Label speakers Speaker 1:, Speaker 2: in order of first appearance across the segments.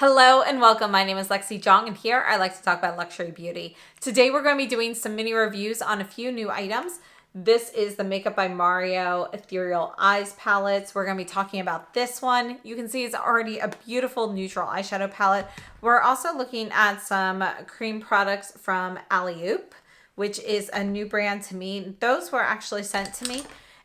Speaker 1: Hello and welcome. My name is Lexi Jong and here I like to talk about luxury beauty. Today we're going to be doing some mini reviews on a few new items. This is the Makeup by Mario Ethereal Eyes palettes. We're going to be talking about this one. You can see it's already a beautiful neutral eyeshadow palette. We're also looking at some cream products from Alleyoop, which is a new brand to me. Those were actually sent to me.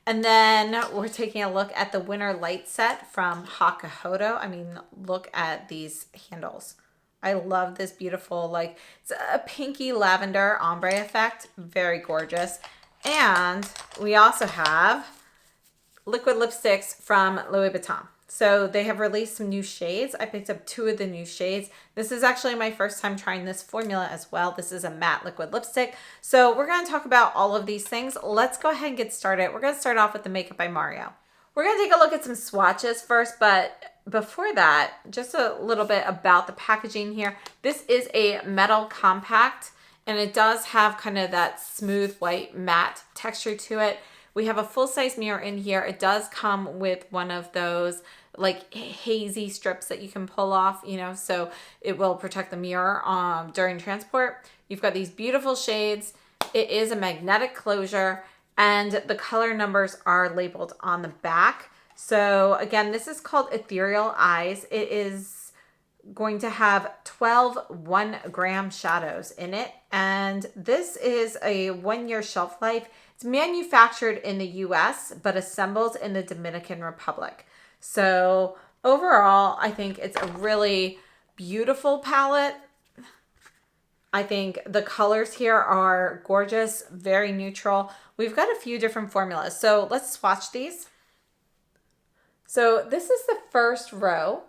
Speaker 1: And then we're taking a look at the Winter Light set from Hakuhodo. I mean, look at these handles. I love this beautiful, like, it's a pinky lavender ombre effect. Very gorgeous. And we also have liquid lipsticks from Louboutin. So they have released some new shades. I picked up 2 of the new shades. This is actually my first time trying this formula as well. This is a matte liquid lipstick. So we're going to talk about all of these things. Let's go ahead and get started. We're going to start off with the Makeup by Mario. We're going to take a look at some swatches first, but before that, just a little bit about the packaging here. This is a metal compact, and it does have kind of that smooth white matte texture to it. We have a full-size mirror in here. It does come with one of those like hazy strips that you can pull off, you know, so it will protect the mirror during transport. You've got these beautiful shades. It is a magnetic closure, and the color numbers are labeled on the back. So again, this is called Ethereal Eyes. It is going to have 12 1-gram shadows in it, and this is a 1-year shelf life. It's manufactured in the US, but assembled in the Dominican Republic. So overall, I think it's a really beautiful palette. I think the colors here are gorgeous, very neutral. We've got a few different formulas. So let's swatch these. So this is the first row.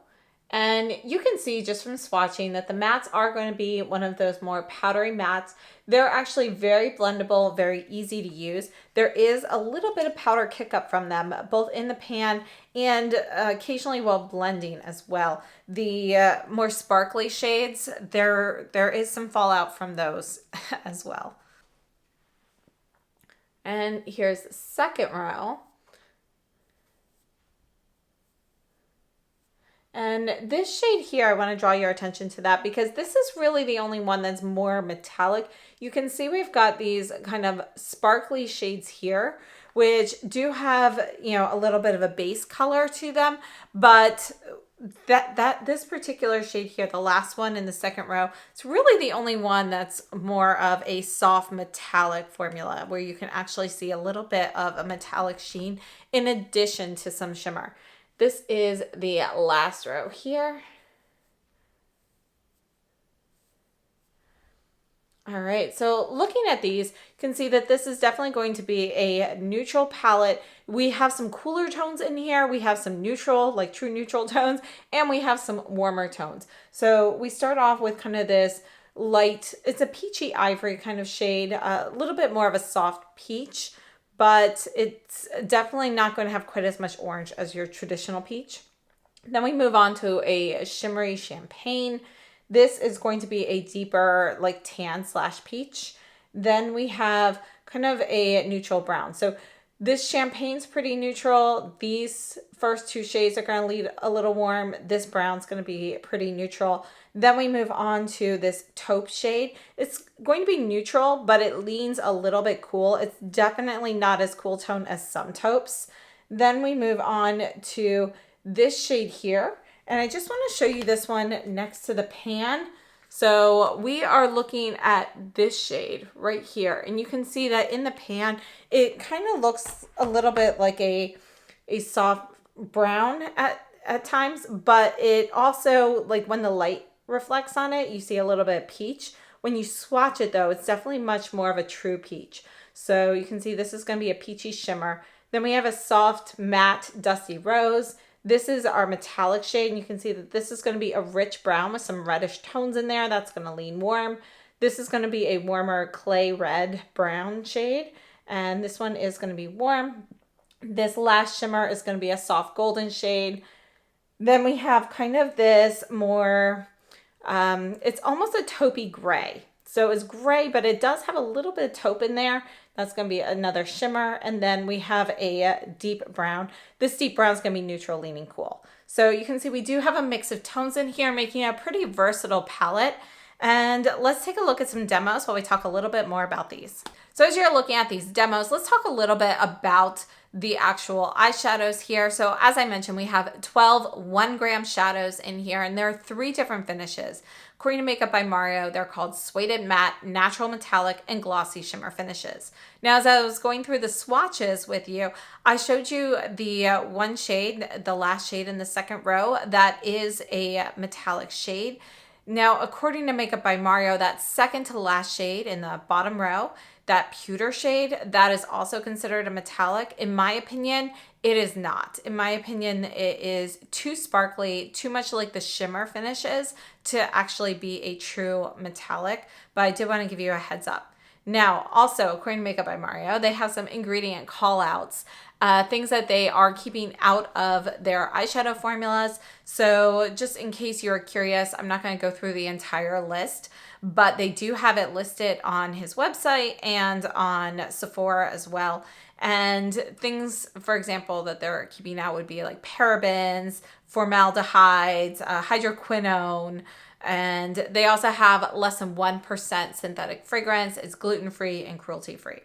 Speaker 1: And you can see just from swatching that the mattes are going to be one of those more powdery mattes. They're actually very blendable, very easy to use. There is a little bit of powder kick up from them, both in the pan and occasionally while blending as well. The more sparkly shades, there is some fallout from those as well. And here's the second row. And this shade here, I want to draw your attention to that because this is really the only one that's more metallic. You can see we've got these kind of sparkly shades here, which do have, you know, a little bit of a base color to them, but this particular shade here, the last one in the second row, it's really the only one that's more of a soft metallic formula where you can actually see a little bit of a metallic sheen in addition to some shimmer. This is the last row here. All right, so looking at these, you can see that this is definitely going to be a neutral palette. We have some cooler tones in here. We have some neutral, like true neutral tones, and we have some warmer tones. So we start off with kind of this light, it's a peachy ivory kind of shade, a little bit more of a soft peach, but it's definitely not going to have quite as much orange as your traditional peach. Then we move on to a shimmery champagne. This is going to be a deeper like tan / peach. Then we have kind of a neutral brown. So this champagne's pretty neutral. These first 2 shades are going to lead a little warm. This brown's going to be pretty neutral. Then we move on to this taupe shade. It's going to be neutral, but it leans a little bit cool. It's definitely not as cool tone as some taupes. Then we move on to this shade here. And I just want to show you this one next to the pan. So we are looking at this shade right here. And you can see that in the pan, it kind of looks a little bit like a soft brown at times, but it also, like when the light reflects on it, you see a little bit of peach. When you swatch it though, it's definitely much more of a true peach. So you can see this is going to be a peachy shimmer. Then we have a soft matte dusty rose. This is our metallic shade, and you can see that this is going to be a rich brown with some reddish tones in there. That's going to lean warm. This is going to be a warmer clay red brown shade, and this one is going to be warm. This last shimmer is going to be a soft golden shade. Then we have kind of this more, it's almost a taupey gray. So it's gray, but it does have a little bit of taupe in there. That's going to be another shimmer. And then we have a deep brown. This deep brown is going to be neutral leaning cool. So you can see we do have a mix of tones in here, making it a pretty versatile palette. And let's take a look at some demos while we talk a little bit more about these. So as you're looking at these demos, let's talk a little bit about the actual eyeshadows here. So as I mentioned, we have 12 1-gram shadows in here, and there are 3 different finishes. According to Makeup by Mario, they're called Suede Matte, Natural Metallic, and Glossy Shimmer finishes. Now, as I was going through the swatches with you, I showed you the one shade, the last shade in the second row, that is a metallic shade. Now, according to Makeup by Mario, that second to last shade in the bottom row, that pewter shade, that is also considered a metallic. In my opinion, it is not. In my opinion, it is too sparkly, too much like the shimmer finishes to actually be a true metallic, but I did want to give you a heads up. Now, also, according to Makeup by Mario, they have some ingredient call-outs, things that they are keeping out of their eyeshadow formulas. So just in case you're curious, I'm not going to go through the entire list, but they do have it listed on his website and on Sephora as well. And things, for example, that they're keeping out would be like parabens, formaldehydes, hydroquinone, and they also have less than 1% synthetic fragrance. It's gluten-free and cruelty-free.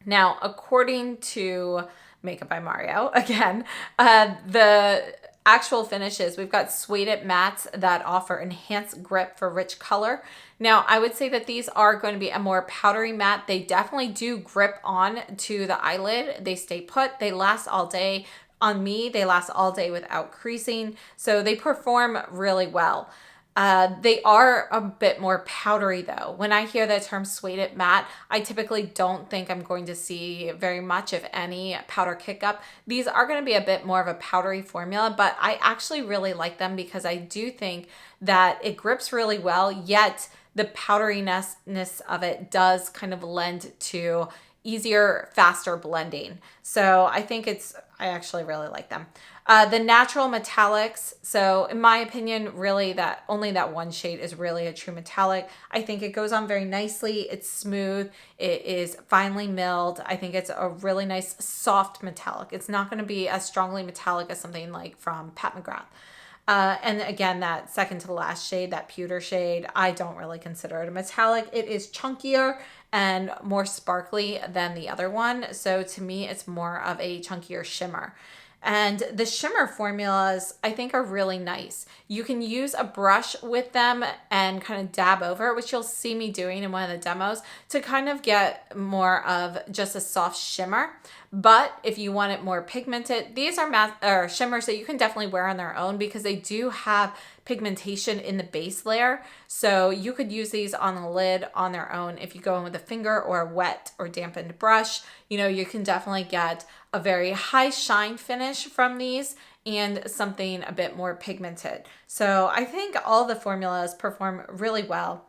Speaker 1: Now, according to Makeup by Mario, again, the actual finishes, we've got suede mattes that offer enhanced grip for rich color. Now, I would say that these are going to be a more powdery matte. They definitely do grip on to the eyelid. They stay put. They last all day. On me, they last all day without creasing. So they perform really well. They are a bit more powdery though. When I hear the term suede matte, I typically don't think I'm going to see very much, if any, powder kick up. These are going to be a bit more of a powdery formula, but I actually really like them because I do think that it grips really well, yet the powderiness of it does kind of lend to easier, faster blending. So I actually really like them. The natural metallics, so in my opinion, really that only that one shade is really a true metallic. I think it goes on very nicely. It's smooth. It is finely milled. I think it's a really nice soft metallic. It's not going to be as strongly metallic as something like from Pat McGrath. And again, that second to the last shade, that pewter shade, I don't really consider it a metallic. It is chunkier and more sparkly than the other one. So to me, it's more of a chunkier shimmer. And the shimmer formulas, I think, are really nice. You can use a brush with them and kind of dab over, which you'll see me doing in one of the demos, to kind of get more of just a soft shimmer. But if you want it more pigmented, these are shimmers that you can definitely wear on their own because they do have pigmentation in the base layer. So you could use these on the lid on their own. If you go in with a finger or a wet or dampened brush, you can definitely get a very high shine finish from these and something a bit more pigmented. So I think all the formulas perform really well.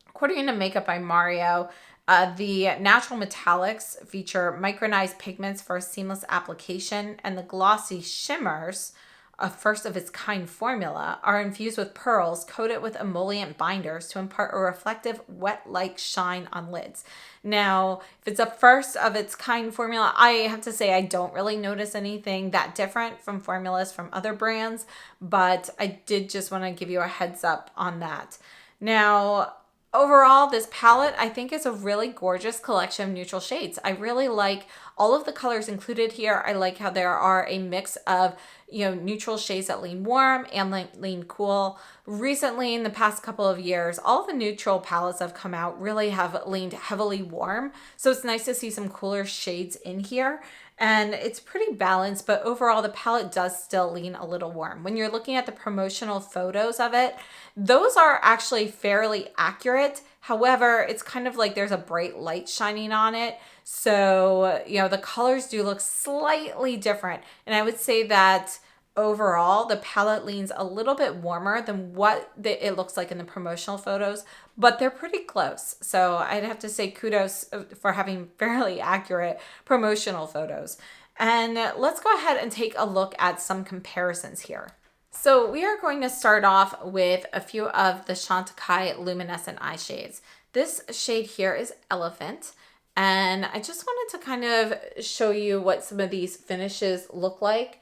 Speaker 1: According to Makeup by Mario, the natural metallics feature micronized pigments for a seamless application, and the glossy shimmers, a first of its kind formula, are infused with pearls coated with emollient binders to impart a reflective wet-like shine on lids. Now, if it's a first of its kind formula, I have to say I don't really notice anything that different from formulas from other brands, but I did just want to give you a heads up on that. Now, overall, this palette, I think, is a really gorgeous collection of neutral shades. I really like all of the colors included here. I like how there are a mix of, neutral shades that lean warm and lean cool. Recently, in the past couple of years, all the neutral palettes that have come out really have leaned heavily warm. So it's nice to see some cooler shades in here. And it's pretty balanced, but overall the palette does still lean a little warm. When you're looking at the promotional photos of it, those are actually fairly accurate. However, it's kind of like there's a bright light shining on it. So, the colors do look slightly different. And I would say that overall, the palette leans a little bit warmer than what it looks like in the promotional photos, but they're pretty close. So I'd have to say kudos for having fairly accurate promotional photos. And let's go ahead and take a look at some comparisons here. So we are going to start off with a few of the Chantecaille luminescent eye shades. This shade here is Elephant. And I just wanted to kind of show you what some of these finishes look like.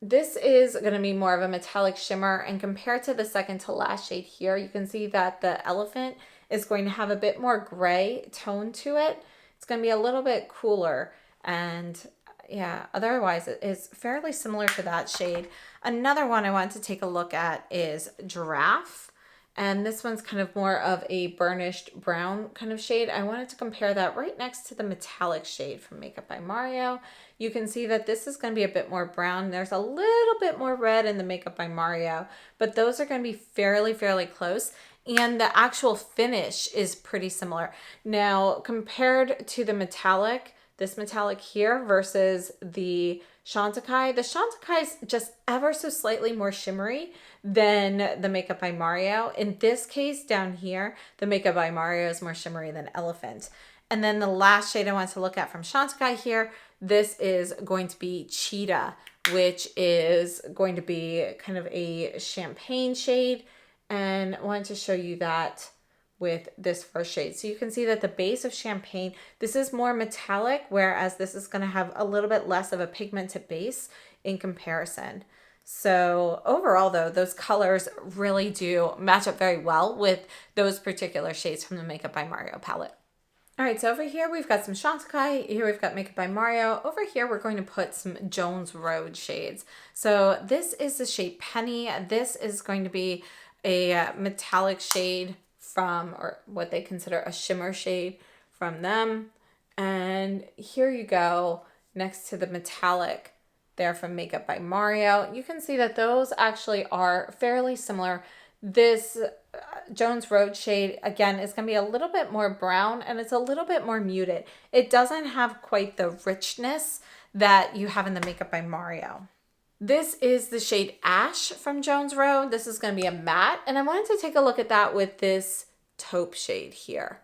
Speaker 1: This is going to be more of a metallic shimmer, and compared to the second to last shade here, you can see that the Elephant is going to have a bit more gray tone to it. It's going to be a little bit cooler, and yeah, otherwise it is fairly similar to that shade. Another one I want to take a look at is Giraffe. And this one's kind of more of a burnished brown kind of shade. I wanted to compare that right next to the metallic shade from Makeup by Mario. You can see that this is going to be a bit more brown. There's a little bit more red in the Makeup by Mario, but those are going to be fairly close. And the actual finish is pretty similar. Now, compared to the metallic, this metallic here versus the Chantecaille. The Chantecaille is just ever so slightly more shimmery than the Makeup by Mario. In this case down here, the Makeup by Mario is more shimmery than Elephant. And then the last shade I want to look at from Chantecaille here, this is going to be Cheetah, which is going to be kind of a champagne shade. And I wanted to show you that with this first shade. So you can see that the base of Champagne, this is more metallic, whereas this is going to have a little bit less of a pigmented base in comparison. So overall though, those colors really do match up very well with those particular shades from the Makeup by Mario palette. All right, so over here we've got some Chantecaille, here we've got Makeup by Mario. Over here we're going to put some Jones Road shades. So this is the shade Penny. This is going to be a metallic shade from, or what they consider a shimmer shade from them. And here you go next to the metallic there from Makeup by Mario. You can see that those actually are fairly similar. This Jones Road shade, again, is going to be a little bit more brown and it's a little bit more muted. It doesn't have quite the richness that you have in the Makeup by Mario. This is the shade Ash from Jones Road. This is going to be a matte, and I wanted to take a look at that with this taupe shade here.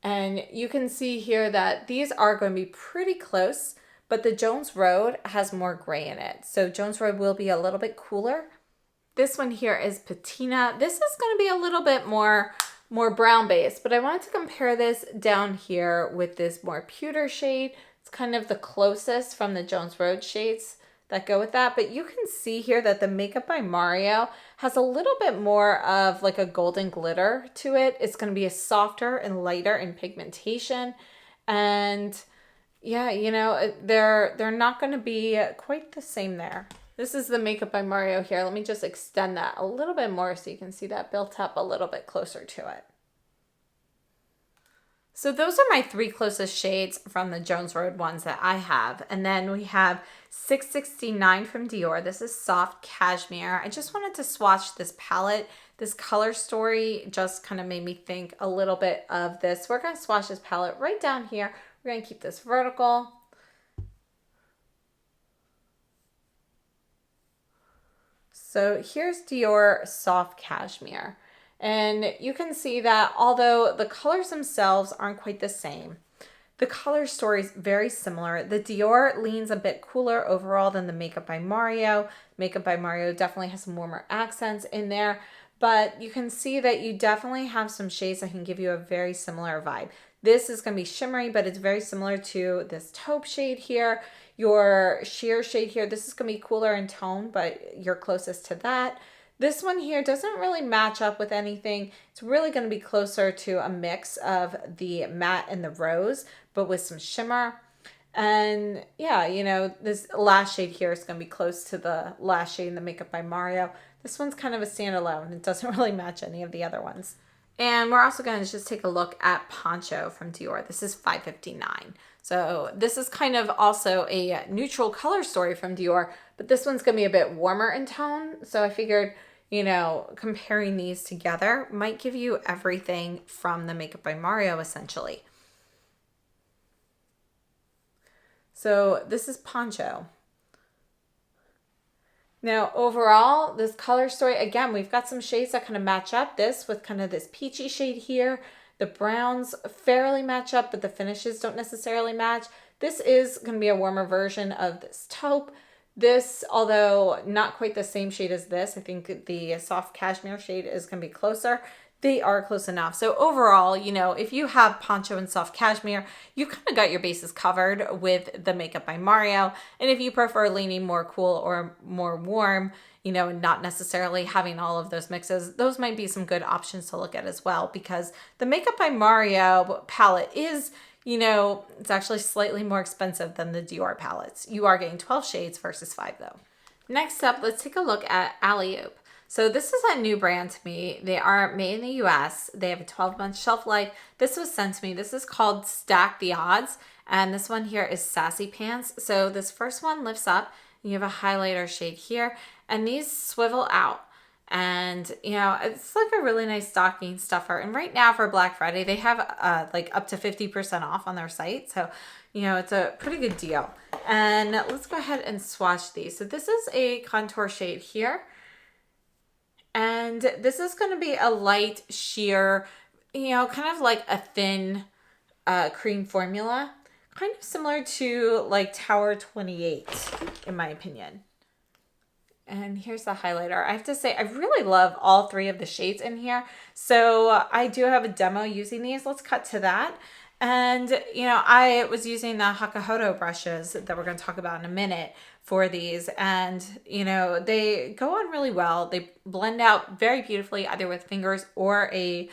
Speaker 1: And you can see here that these are going to be pretty close, but the Jones Road has more gray in it. So Jones Road will be a little bit cooler. This one here is Patina. This is going to be a little bit more brown based, but I wanted to compare this down here with this more pewter shade. It's kind of the closest from the Jones Road shades that go with that. But you can see here that the Makeup by Mario has a little bit more of like a golden glitter to it. It's going to be a softer and lighter in pigmentation. And yeah, you know, they're not going to be quite the same there. This is the Makeup by Mario here. Let me just extend that a little bit more so you can see that built up a little bit closer to it. So those are my three closest shades from the Jones Road ones that I have. And then we have 669 from Dior. This is Soft Cashmere. I just wanted to swatch this palette. This color story just kind of made me think a little bit of this. We're going to swatch this palette right down here. We're going to keep this vertical. So here's Dior Soft Cashmere. And you can see that although the colors themselves aren't quite the same, the color story is very similar. The Dior leans a bit cooler overall than the Makeup by Mario. Makeup by Mario definitely has some warmer accents in there, but you can see that you definitely have some shades that can give you a very similar vibe. This is going to be shimmery, but it's very similar to this taupe shade here. Your sheer shade here, this is going to be cooler in tone, but you're closest to that. This one here doesn't really match up with anything. It's really going to be closer to a mix of the matte and the rose, but with some shimmer. And yeah, you know, this last shade here is going to be close to the last shade in the Makeup by Mario. This one's kind of a standalone. It doesn't really match any of the other ones. And we're also going to just take a look at Poncho from Dior. This is 559. So this is kind of also a neutral color story from Dior, but this one's going to be a bit warmer in tone. So I figured, you know, comparing these together might give you everything from the Makeup by Mario, essentially. So this is Poncho. Now, overall, this color story, again, we've got some shades that kind of match up. This with kind of this peachy shade here. The browns fairly match up, but the finishes don't necessarily match. This is going to be a warmer version of this taupe. This, although not quite the same shade as this, I think the Soft Cashmere shade is going to be closer. they are close enough. So overall, you know, if you have poncho and soft cashmere, you kind of got your bases covered with the Makeup by Mario. And if you prefer leaning more cool or more warm, you know, and not necessarily having all of those mixes, those might be some good options to look at as well, because the Makeup by Mario palette is, you know, it's actually slightly more expensive than the Dior palettes. You are getting 12 shades versus 5 though. Next up, let's take a look at Alleyoop. So this is a new brand to me. They are made in the US. They have a 12-month shelf life. This was sent to me. This is called Stack the Odds. And this one here is Sassy Pants. So this first one lifts up. You have a highlighter shade here. And these swivel out. And, you know, it's like a really nice stocking stuffer. And right now for Black Friday, they have like up to 50% off on their site. So, you know, it's a pretty good deal. And let's go ahead and swatch these. So this is a contour shade here. And this is going to be a light sheer, you know, kind of like a thin cream formula. Kind of similar to like Tower 28, in my opinion. And here's the highlighter. I have to say, I really love all three of the shades in here. So I do have a demo using these. Let's cut to that. And, you know, I was using the Hakuhodo brushes that we're going to talk about in a minute for these. And, you know, they go on really well. They blend out very beautifully, either with fingers or a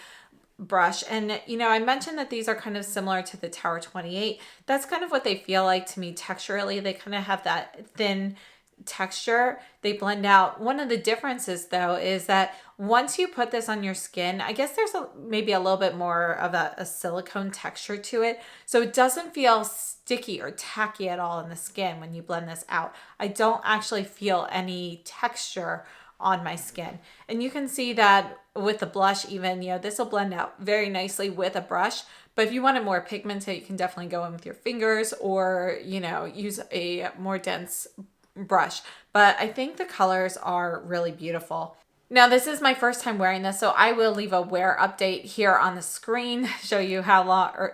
Speaker 1: brush. And, you know, I mentioned that these are kind of similar to the Tower 28. That's kind of what they feel like to me texturally. They kind of have that thin texture. They blend out. One of the differences though is that once you put this on your skin, I guess there's maybe a little bit more of a silicone texture to it, so it doesn't feel sticky or tacky at all in the skin when you blend this out. I don't actually feel any texture on my skin, and you can see that with the blush even, you know, this will blend out very nicely with a brush. But if you want it more pigmented, you can definitely go in with your fingers or, you know, use a more dense brush. But I think the colors are really beautiful. Now this is my first time wearing this, so I will leave a wear update here on the screen, show you how long,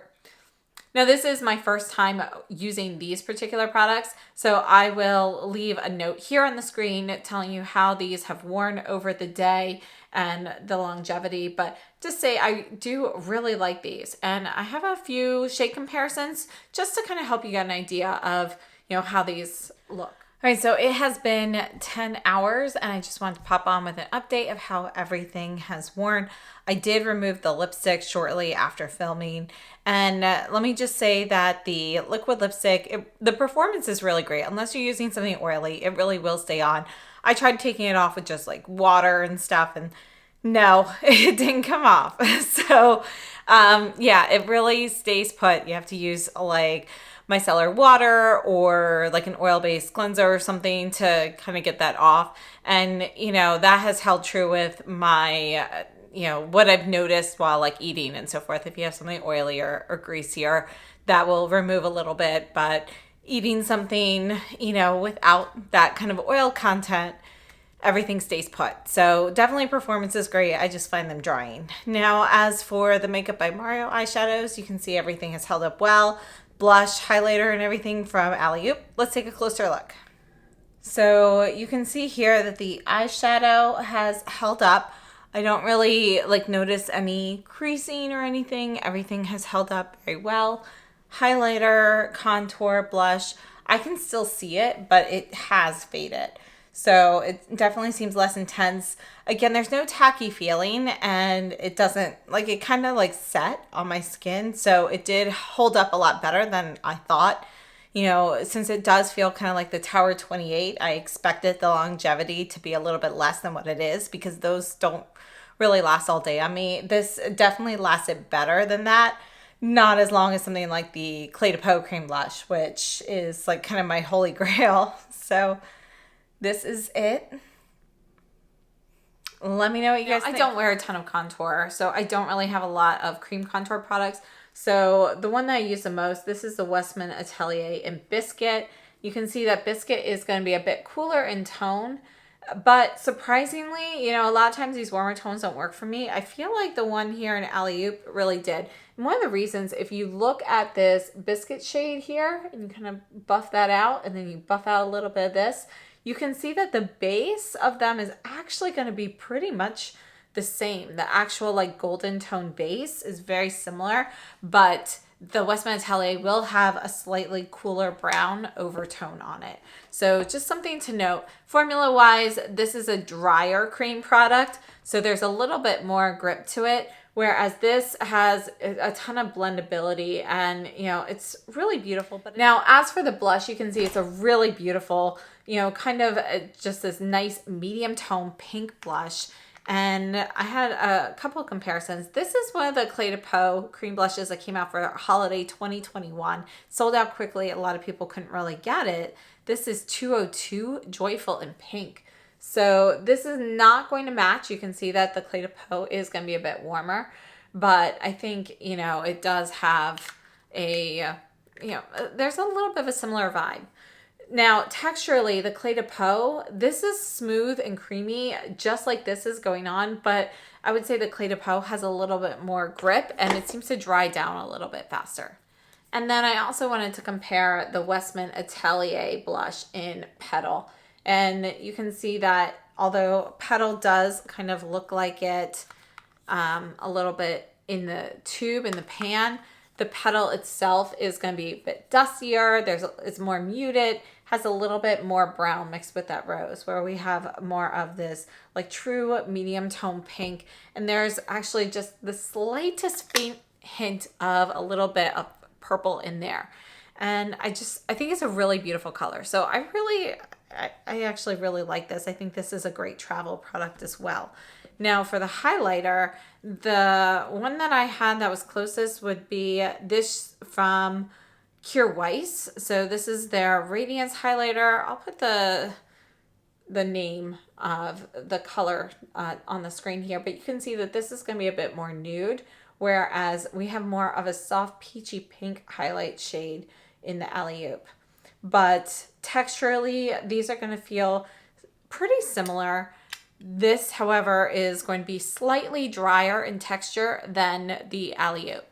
Speaker 1: now this is my first time using these particular products, so I will leave a note here on the screen telling you how these have worn over the day and the longevity. But just say I do really like these, and I have a few shade comparisons just to kind of help you get an idea of, you know, how these look. All right, so it has been 10 hours and I just wanted to pop on with an update of how everything has worn. I did remove the lipstick shortly after filming. And let me just say that the liquid lipstick, the performance is really great. Unless you're using something oily, it really will stay on. I tried taking it off with just like water and stuff, and no, it didn't come off. So yeah, it really stays put. You have to use like micellar water or like an oil-based cleanser or something to kind of get that off. And, you know, that has held true with my, you know, what I've noticed while like eating and so forth. If you have something oilier or greasier, that will remove a little bit. But eating something, you know, without that kind of oil content, everything stays put. So definitely performance is great. I just find them drying. Now, as for the Makeup by Mario eyeshadows, you can see everything has held up well. Blush, highlighter, and everything from Alleyoop. Let's take a closer look. So you can see here that the eyeshadow has held up. I don't really like notice any creasing or anything. Everything has held up very well. Highlighter, contour, blush, I can still see it, but it has faded. So it definitely seems less intense. Again, there's no tacky feeling, and it doesn't, like, it kind of like set on my skin. So it did hold up a lot better than I thought. You know, since it does feel kind of like the Tower 28, I expected the longevity to be a little bit less than what it is, because those don't really last all day on me. This definitely lasted better than that. Not as long as something like the Cle de Peau cream blush, which is like kind of my holy grail. So this is it. Let me know what you guys think. I don't wear a ton of contour, so I don't really have a lot of cream contour products. So the one that I use the most, this is the Westman Atelier in Biscuit. You can see that Biscuit is going to be a bit cooler in tone, but surprisingly, you know, a lot of times these warmer tones don't work for me. I feel like the one here in Alleyoop really did. And one of the reasons, if you look at this Biscuit shade here, and you kind of buff that out, and then you buff out a little bit of this, you can see that the base of them is actually going to be pretty much the same. The actual like golden tone base is very similar, but the Westman Atelier will have a slightly cooler brown overtone on it. So just something to note. Formula wise, this is a drier cream product, so there's a little bit more grip to it, whereas this has a ton of blendability, and you know, it's really beautiful. But now as for the blush, you can see it's a really beautiful, you know, kind of just this nice medium tone pink blush. And I had a couple of comparisons. This is one of the Cle de Peau cream blushes that came out for holiday 2021. Sold out quickly. A lot of people couldn't really get it. This is 202 Joyful in Pink. So this is not going to match. You can see that the Cle de Peau is going to be a bit warmer, but I think, you know, it does have a, you know, there's a little bit of a similar vibe. Now, texturally, the Cle de Peau, this is smooth and creamy, just like this is going on, but I would say the Cle de Peau has a little bit more grip, and it seems to dry down a little bit faster. And then I also wanted to compare the Westman Atelier blush in Petal. And you can see that although Petal does kind of look like it a little bit in the tube, in the pan, the petal itself is going to be a bit dustier. It's more muted, has a little bit more brown mixed with that rose, where we have more of this like true medium tone pink. And there's actually just the slightest faint hint of a little bit of purple in there. And I think it's a really beautiful color. So I actually really like this. I think this is a great travel product as well. Now for the highlighter, the one that I had that was closest would be this from Kjær Weis. So this is their Radiance highlighter. I'll put the name of the color on the screen here, but you can see that this is going to be a bit more nude, whereas we have more of a soft peachy pink highlight shade in the Alleyoop. But texturally, these are going to feel pretty similar. This, however, is going to be slightly drier in texture than the Alleyoop.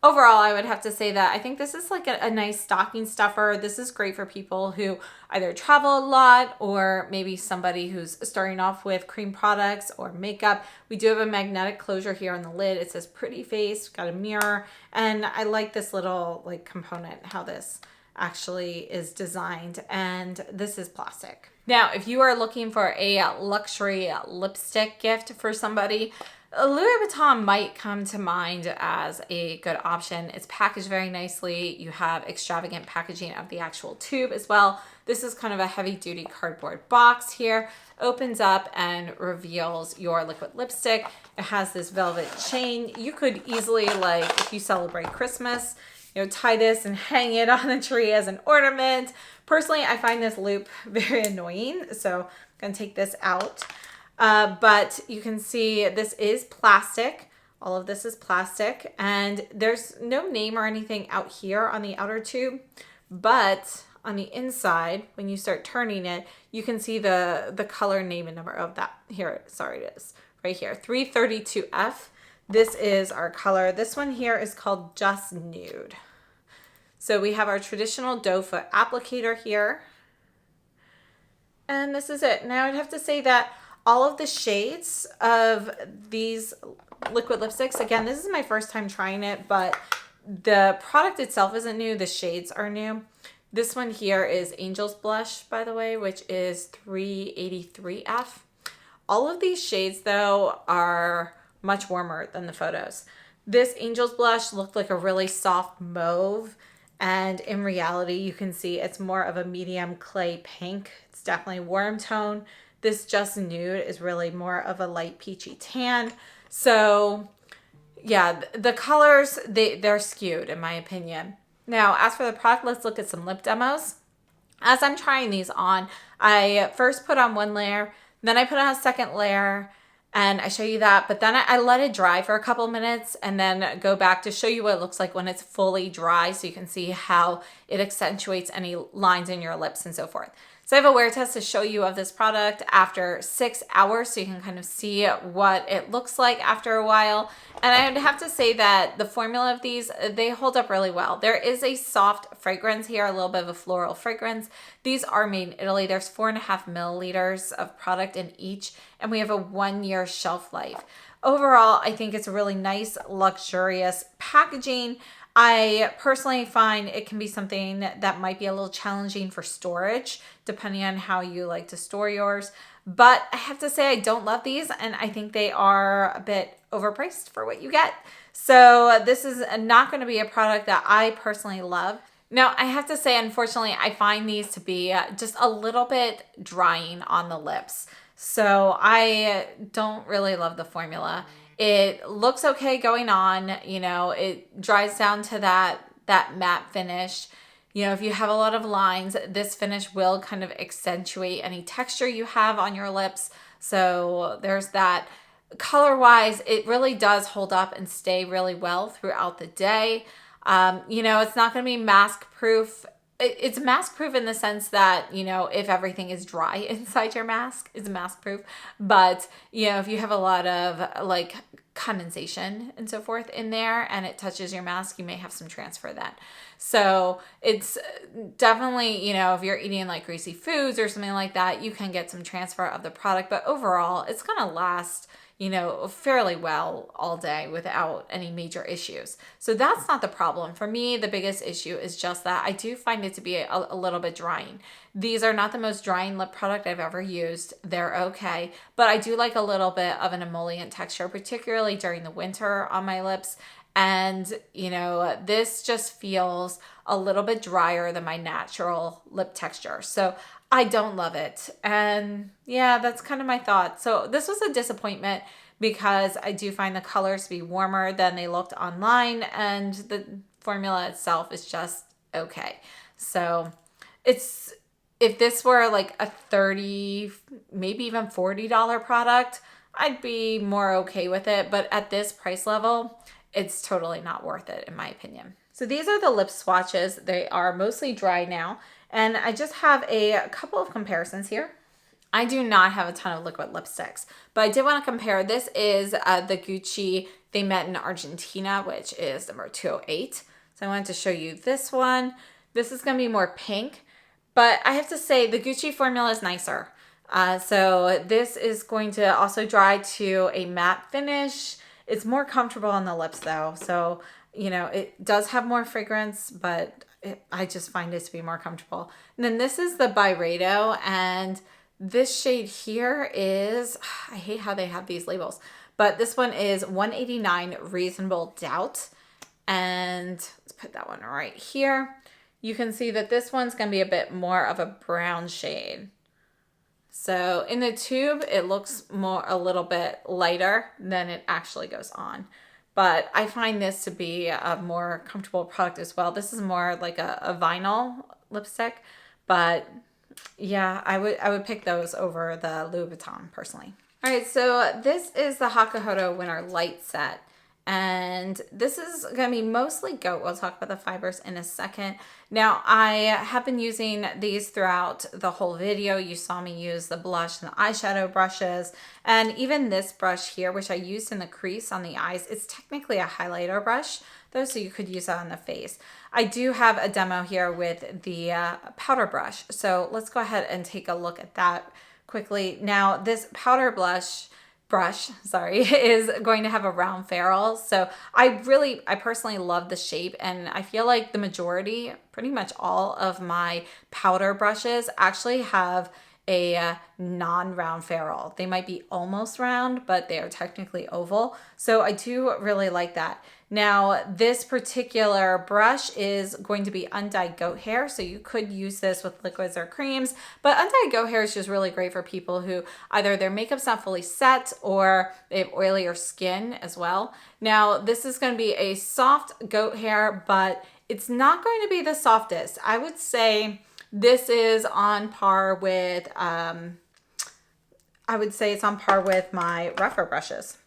Speaker 1: Overall, I would have to say that I think this is like a nice stocking stuffer. This is great for people who either travel a lot, or maybe somebody who's starting off with cream products or makeup. We do have a magnetic closure here on the lid. It says Pretty Face, got a mirror, and I like this little like component, how this actually is designed, and this is plastic. Now, if you are looking for a luxury lipstick gift for somebody, Louis Vuitton might come to mind as a good option. It's packaged very nicely. You have extravagant packaging of the actual tube as well. This is kind of a heavy duty cardboard box here. Opens up and reveals your liquid lipstick. It has this velvet chain. You could easily, like if you celebrate Christmas, you know, tie this and hang it on the tree as an ornament. Personally, I find this loop very annoying, so I'm gonna take this out. But you can see this is plastic. All of this is plastic, and there's no name or anything out here on the outer tube, but on the inside, when you start turning it, you can see the color name and number of that. Here, sorry, it is right here, 332F. This is our color. This one here is called Just Nude. So we have our traditional doe foot applicator here. And this is it. Now I'd have to say that all of the shades of these liquid lipsticks, again, this is my first time trying it, but the product itself isn't new. The shades are new. This one here is Angel's Blush, by the way, which is 383F. All of these shades, though, are much warmer than the photos. This Angel's Blush looked like a really soft mauve, and in reality, you can see it's more of a medium clay pink. It's definitely warm tone. This Just Nude is really more of a light peachy tan. So yeah, the colors, they're skewed in my opinion. Now, as for the product, let's look at some lip demos. As I'm trying these on, I first put on one layer, then I put on a second layer, and I show you that, but then I let it dry for a couple minutes and then go back to show you what it looks like when it's fully dry, so you can see how it accentuates any lines in your lips and so forth. So I have a wear test to show you of this product after 6 hours, so you can kind of see what it looks like after a while. And I would have to say that the formula of these, they hold up really well. There is a soft fragrance here, a little bit of a floral fragrance. These are made in Italy. There's 4.5 milliliters of product in each, and we have a 1-year shelf life. Overall, I think it's a really nice, luxurious packaging. I personally find it can be something that might be a little challenging for storage, depending on how you like to store yours. But I have to say I don't love these, and I think they are a bit overpriced for what you get. So this is not going to be a product that I personally love. Now, I have to say, unfortunately, I find these to be just a little bit drying on the lips. So I don't really love the formula. It looks okay going on, you know, it dries down to that matte finish. You know, if you have a lot of lines, this finish will kind of accentuate any texture you have on your lips. So there's that. Color-wise, it really does hold up and stay really well throughout the day. You know, it's not going to be mask-proof. It's mask-proof in the sense that, you know, if everything is dry inside your mask, it's mask-proof. But, you know, if you have a lot of, like, condensation and so forth in there and it touches your mask, you may have some transfer then. So it's definitely, you know, if you're eating like greasy foods or something like that, you can get some transfer of the product. But overall, it's going to last, you know, fairly well all day without any major issues. So that's not the problem. For me, the biggest issue is just that I do find it to be a little bit drying. These are not the most drying lip product I've ever used. They're okay, but I do like a little bit of an emollient texture, particularly during the winter on my lips. And, you know, this just feels a little bit drier than my natural lip texture. So I don't love it. And yeah, that's kind of my thought. So this was a disappointment because I do find the colors to be warmer than they looked online, and the formula itself is just okay. So it's, if this were like a $30, maybe even $40 product, I'd be more okay with it. But at this price level, it's totally not worth it in my opinion. So these are the lip swatches. They are mostly dry now. And I just have a couple of comparisons here. I do not have a ton of liquid lipsticks, but I did want to compare. This is the Gucci They Met in Argentina, which is number 208. So I wanted to show you this one. This is going to be more pink, but I have to say the Gucci formula is nicer. So this is going to also dry to a matte finish. It's more comfortable on the lips though. So, you know, it does have more fragrance, but I just find it to be more comfortable. And then this is the Byredo, and this shade here is, I hate how they have these labels, but this one is 189 Reasonable Doubt. And let's put that one right here. You can see that this one's going to be a bit more of a brown shade. So in the tube, it looks more a little bit lighter than it actually goes on. But I find this to be a more comfortable product as well. This is more like a vinyl lipstick, but yeah, I would pick those over the Louboutin personally. All right, so this is the Hakuhodo Winter Light Set. And this is going to be mostly goat. We'll talk about the fibers in a second. Now, I have been using these throughout the whole video. You saw me use the blush and the eyeshadow brushes. And even this brush here, which I used in the crease on the eyes, it's technically a highlighter brush, though, so you could use that on the face. I do have a demo here with the powder brush. So let's go ahead and take a look at that quickly. Now, this powder brush, is going to have a round ferrule. So I personally love the shape, and I feel like the majority, pretty much all of my powder brushes actually have a non-round ferrule. They might be almost round, but they are technically oval. So I do really like that. Now, this particular brush is going to be undyed goat hair, so you could use this with liquids or creams, but undyed goat hair is just really great for people who either their makeup's not fully set or they have oilier skin as well. Now, this is going to be a soft goat hair, but it's not going to be the softest. I would say this is on par with, I would say it's on par with my rougher brushes.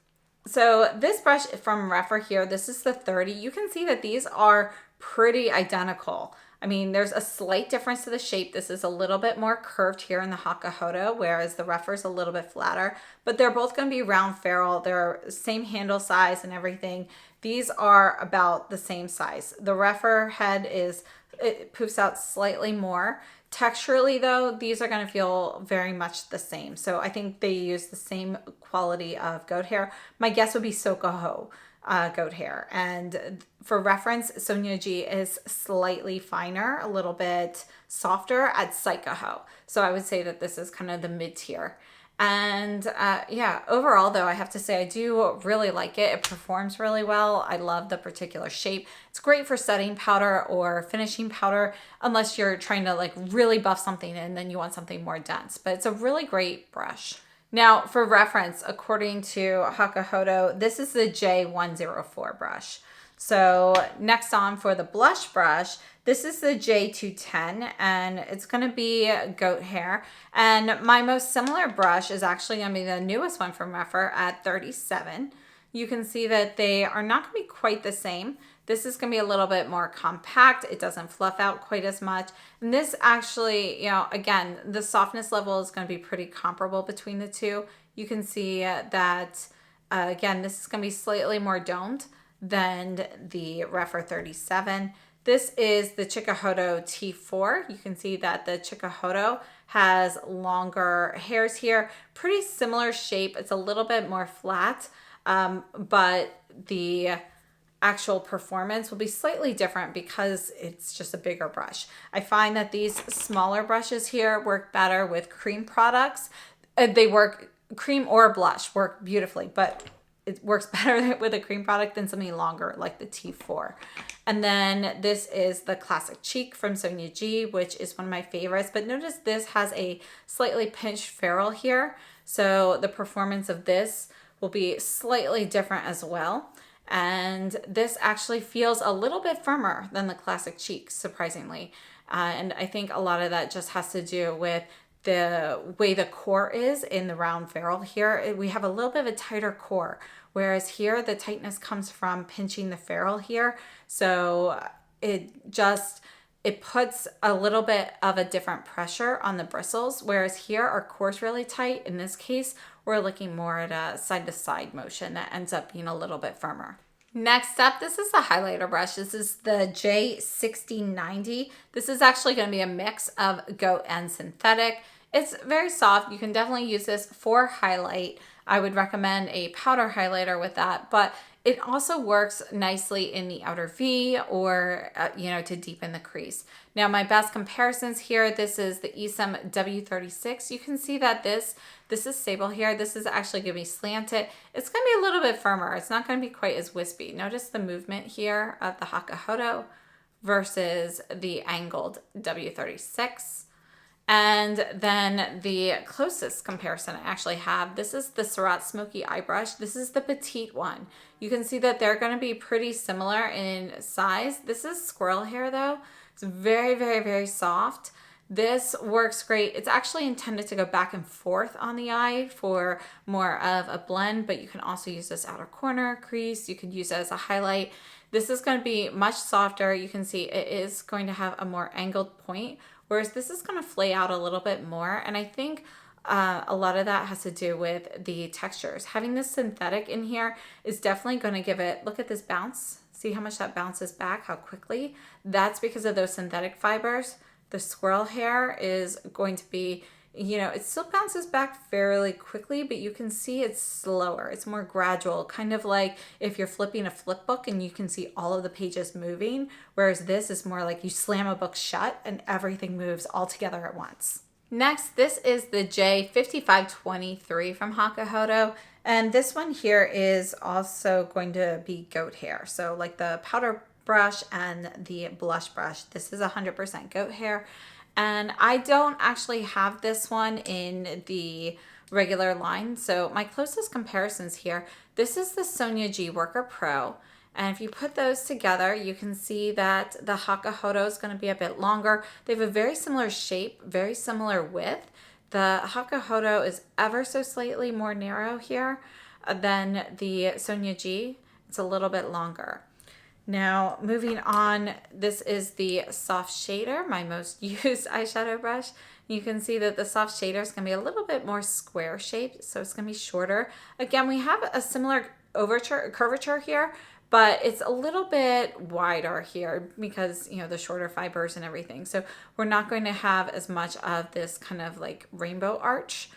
Speaker 1: So this brush from Refer here, this is the 30. You can see that these are pretty identical. I mean, there's a slight difference to the shape. This is a little bit more curved here in the Hakuhodo, whereas the Rephr is a little bit flatter, but they're both going to be round ferrule. They're same handle size and everything. These are about the same size. The Rephr head it poofs out slightly more. Texturally though, these are going to feel very much the same. So I think they use the same quality of goat hair. My guess would be Sokoho goat hair. And for reference, Sonyeji is slightly finer, a little bit softer at Saikaho. So I would say that this is kind of the mid tier. And yeah, overall though, I have to say I do really like it. It performs really well. I love the particular shape. It's great for setting powder or finishing powder, unless you're trying to like really buff something and then you want something more dense. But it's a really great brush. Now, for reference, according to Hakuhodo, this is the J104 brush. So next on for the blush brush, this is the J210, and it's going to be goat hair. And my most similar brush is actually going to be the newest one from Rephr at 37. You can see that they are not going to be quite the same. This is going to be a little bit more compact. It doesn't fluff out quite as much. And this actually, you know, again, the softness level is going to be pretty comparable between the two. You can see that, again, this is going to be slightly more domed than the Rephr 37. This is the Hakuhodo T4. You can see that the Hakuhodo has longer hairs here. Pretty similar shape. It's a little bit more flat, but the actual performance will be slightly different because it's just a bigger brush. I find that these smaller brushes here work better with cream products. Cream or blush work beautifully, but it works better with a cream product than something longer like the T4. And then this is the Classic Cheek from Sonyeji, which is one of my favorites. But notice this has a slightly pinched ferrule here. So the performance of this will be slightly different as well. And this actually feels a little bit firmer than the Classic Cheek, surprisingly. And I think a lot of that just has to do with the way the core is in the round ferrule here. We have a little bit of a tighter core, whereas here the tightness comes from pinching the ferrule here. So it puts a little bit of a different pressure on the bristles, whereas here our core's really tight. In this case, we're looking more at a side-to-side motion that ends up being a little bit firmer. Next up, this is the highlighter brush. This is the J6090. This is actually going to be a mix of goat and synthetic. It's very soft. You can definitely use this for highlight. I would recommend a powder highlighter with that, but it also works nicely in the outer V or, to deepen the crease. Now, my best comparisons here, this is the Esom W36. You can see that this is sable here. This is actually going to be slanted. It's going to be a little bit firmer. It's not going to be quite as wispy. Notice the movement here of the Hakuhodo versus the angled W36. And then the closest comparison I actually have, this is the Surratt Smoky Eye Brush. This is the petite one. You can see that they're going to be pretty similar in size. This is squirrel hair though. It's very, very, very soft. This works great. It's actually intended to go back and forth on the eye for more of a blend, but you can also use this outer corner crease. You could use it as a highlight. This is going to be much softer. You can see it is going to have a more angled point, whereas this is going to flay out a little bit more. And I think a lot of that has to do with the textures. Having this synthetic in here is definitely going to give it, look at this bounce. See how much that bounces back, how quickly? That's because of those synthetic fibers. The squirrel hair is going to be, it still bounces back fairly quickly, but you can see it's slower. It's more gradual, kind of like if you're flipping a flip book and you can see all of the pages moving, whereas this is more like you slam a book shut and everything moves all together at once. Next, this is the J5523 from Hakuhodo, and this one here is also going to be goat hair. So like the powder brush and the blush brush, this is 100% goat hair. And I don't actually have this one in the regular line. So my closest comparisons here, this is the Sonyeji Worker Pro. And if you put those together, you can see that the Hakuhodo is going to be a bit longer. They have a very similar shape, very similar width. The Hakuhodo is ever so slightly more narrow here than the Sonyeji. It's a little bit longer. Now, moving on, this is the soft shader, my most used eyeshadow brush. You can see that the soft shader is going to be a little bit more square shaped, so it's going to be shorter. Again, we have a similar curvature here, but it's a little bit wider here because, you know, the shorter fibers and everything. So we're not going to have as much of this kind of like rainbow arch.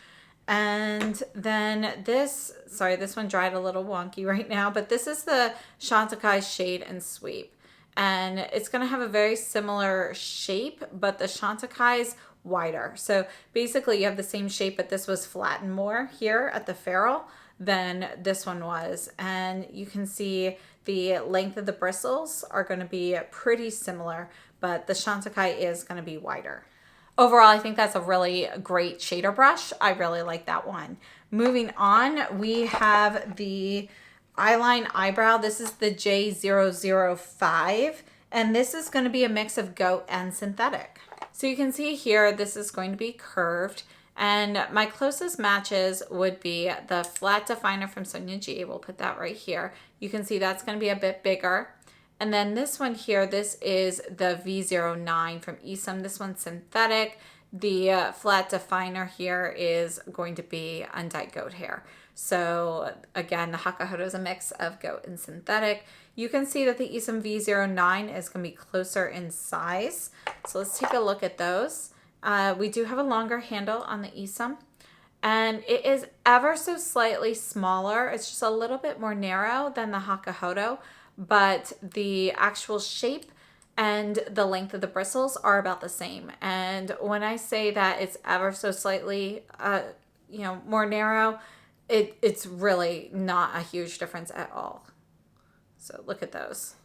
Speaker 1: And then this, sorry, this one dried a little wonky right now, but this is the Chantecaille Shade and Sweep. And it's going to have a very similar shape, but the Chantecaille's wider. So basically you have the same shape, but this was flattened more here at the ferrule than this one was. And you can see the length of the bristles are going to be pretty similar, but the Chantecaille is going to be wider. Overall, I think that's a really great shader brush. I really like that one. Moving on, we have the Eyeline Eyebrow. This is the J005, and this is going to be a mix of goat and synthetic. So you can see here, this is going to be curved, and my closest matches would be the Flat Definer from Sonia G. We'll put that right here. You can see that's going to be a bit bigger. And then this one here, this is the V09 from Isom. This one's synthetic. The flat definer here is going to be undyed goat hair. So again, the Hakuhodo is a mix of goat and synthetic. You can see that the Isom V09 is going to be closer in size. So let's take a look at those. We do have a longer handle on the Isom, and it is ever so slightly smaller. It's just a little bit more narrow than the Hakuhodo, but the actual shape and the length of the bristles are about the same. And when I say that it's ever so slightly, more narrow, it's really not a huge difference at all. So look at those.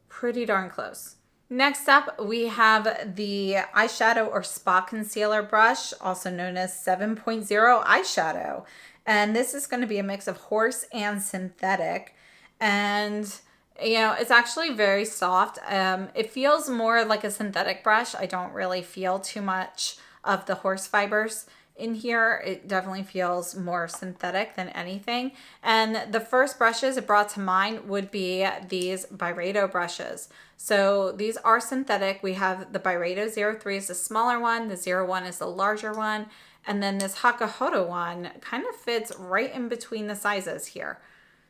Speaker 1: Pretty darn close. Next up, we have the eyeshadow or spot concealer brush, also known as 7.0 eyeshadow. And this is going to be a mix of horse and synthetic. And you know, it's actually very soft. It feels more like a synthetic brush. I don't really feel too much of the horse fibers in here. It definitely feels more synthetic than anything. And the first brushes it brought to mind would be these Byredo brushes. So these are synthetic. We have the Byredo 03 is the smaller one. The 01 is the larger one. And then this Hakuhodo one kind of fits right in between the sizes here.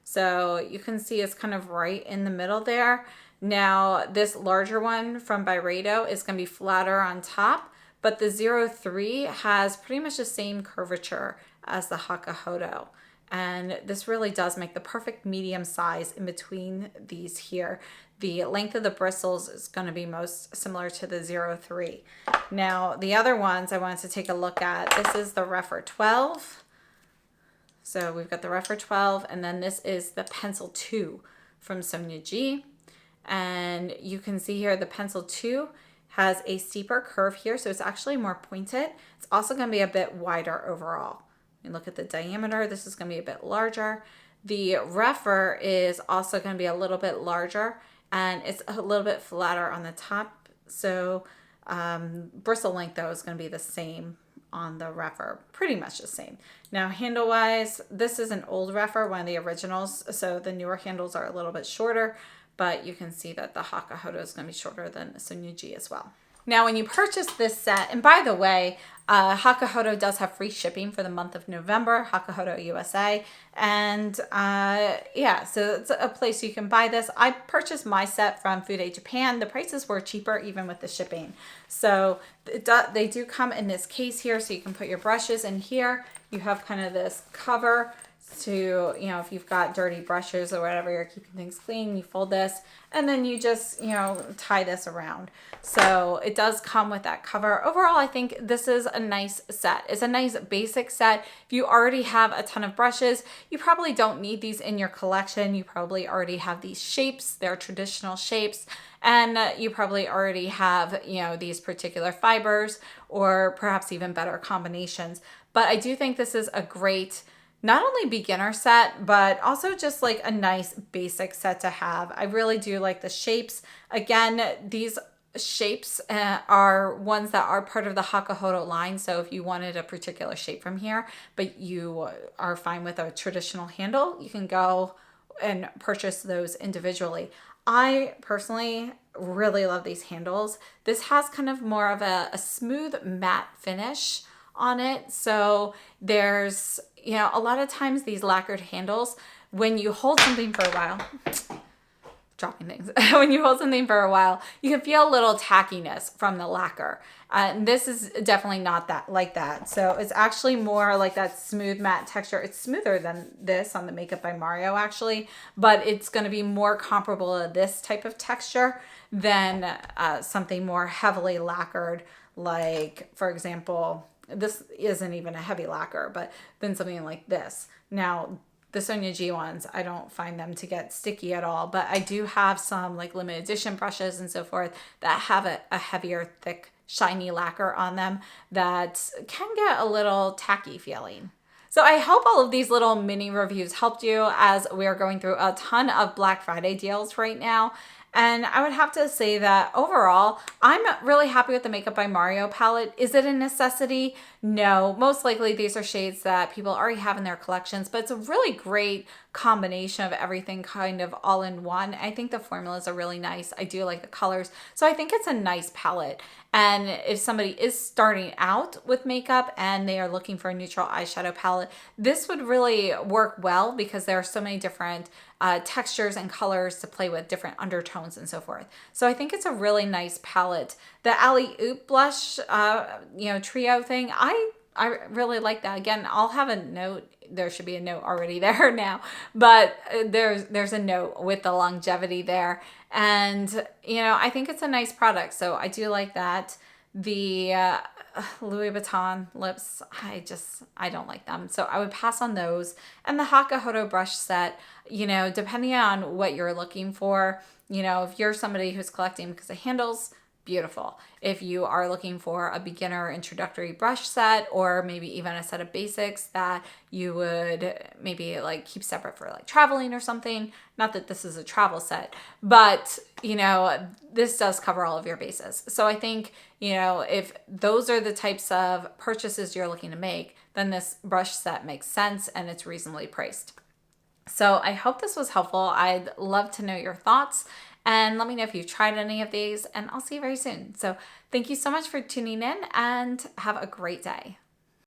Speaker 1: So you can see it's kind of right in the middle there. Now this larger one from Byredo is going to be flatter on top, but the 03 has pretty much the same curvature as the Hakuhodo. And this really does make the perfect medium size in between these here. The length of the bristles is going to be most similar to the 03. Now the other ones I wanted to take a look at, this is the Refer 12. So we've got the Refer 12, and then this is the Pencil 2 from Sonia G. And you can see here the Pencil 2 has a steeper curve here, so it's actually more pointed. It's also going to be a bit wider overall. And look at the diameter. This is going to be a bit larger. The Refer is also going to be a little bit larger, and it's a little bit flatter on the top. So bristle length, though, is going to be the same on the Refer, pretty much the same. Now handle wise, this is an old Refer, one of the originals, so the newer handles are a little bit shorter, but you can see that the Hakuhodo is going to be shorter than Sonia G as well. Now when you purchase this set, and by the way, Hakuhodo does have free shipping for the month of November, Hakuhodo USA, and yeah, so it's a place you can buy this. I purchased my set from Food Aid Japan. The prices were cheaper even with the shipping. So they do come in this case here, so you can put your brushes in here. You have kind of this cover to, you know, if you've got dirty brushes or whatever, you're keeping things clean, you fold this, and then you just, you know, tie this around. So it does come with that cover. Overall, I think this is a nice set. It's a nice basic set. If you already have a ton of brushes, you probably don't need these in your collection. You probably already have these shapes. They're traditional shapes. And you probably already have, you know, these particular fibers or perhaps even better combinations. But I do think this is a great, not only beginner set, but also just like a nice basic set to have. I really do like the shapes. Again, these shapes are ones that are part of the Hakuhodo line. So if you wanted a particular shape from here, but you are fine with a traditional handle, you can go and purchase those individually. I personally really love these handles. This has kind of more of a smooth matte finish on it. So there's, you know, a lot of times these lacquered handles, when you hold something for a while, dropping things. When you hold something for a while, you can feel a little tackiness from the lacquer. And this is definitely not that like that. So it's actually more like that smooth matte texture. It's smoother than this on the Makeup by Mario actually, but it's going to be more comparable to this type of texture than something more heavily lacquered. Like, for example, this isn't even a heavy lacquer, but then something like this. Now, the Sonia G ones, I don't find them to get sticky at all, but I do have some like limited edition brushes and so forth that have a heavier, thick, shiny lacquer on them that can get a little tacky feeling. So I hope all of these little mini reviews helped you as we're going through a ton of Black Friday deals right now. And I would have to say that overall, I'm really happy with the Makeup by Mario palette. Is it a necessity? No. Most likely these are shades that people already have in their collections, but it's a really great combination of everything kind of all in one. I think the formulas are really nice. I do like the colors. So I think it's a nice palette. And if somebody is starting out with makeup and they are looking for a neutral eyeshadow palette, this would really work well because there are so many different textures and colors to play with, different undertones and so forth. So I think it's a really nice palette. The Alleyoop blush, trio thing, I really like that. Again, I'll have a note. There should be a note already there now, but there's a note with the longevity there. And, I think it's a nice product. So I do like that. The Louis Vuitton lips, I don't like them. So I would pass on those. And the Hakuhodo brush set, depending on what you're looking for, if you're somebody who's collecting because of handles, beautiful. If you are looking for a beginner introductory brush set or maybe even a set of basics that you would maybe like keep separate for like traveling or something, not that this is a travel set, but this does cover all of your bases. So I think, if those are the types of purchases you're looking to make, then this brush set makes sense and it's reasonably priced. So I hope this was helpful. I'd love to know your thoughts. And let me know if you've tried any of these, and I'll see you very soon. So thank you so much for tuning in and have a great day.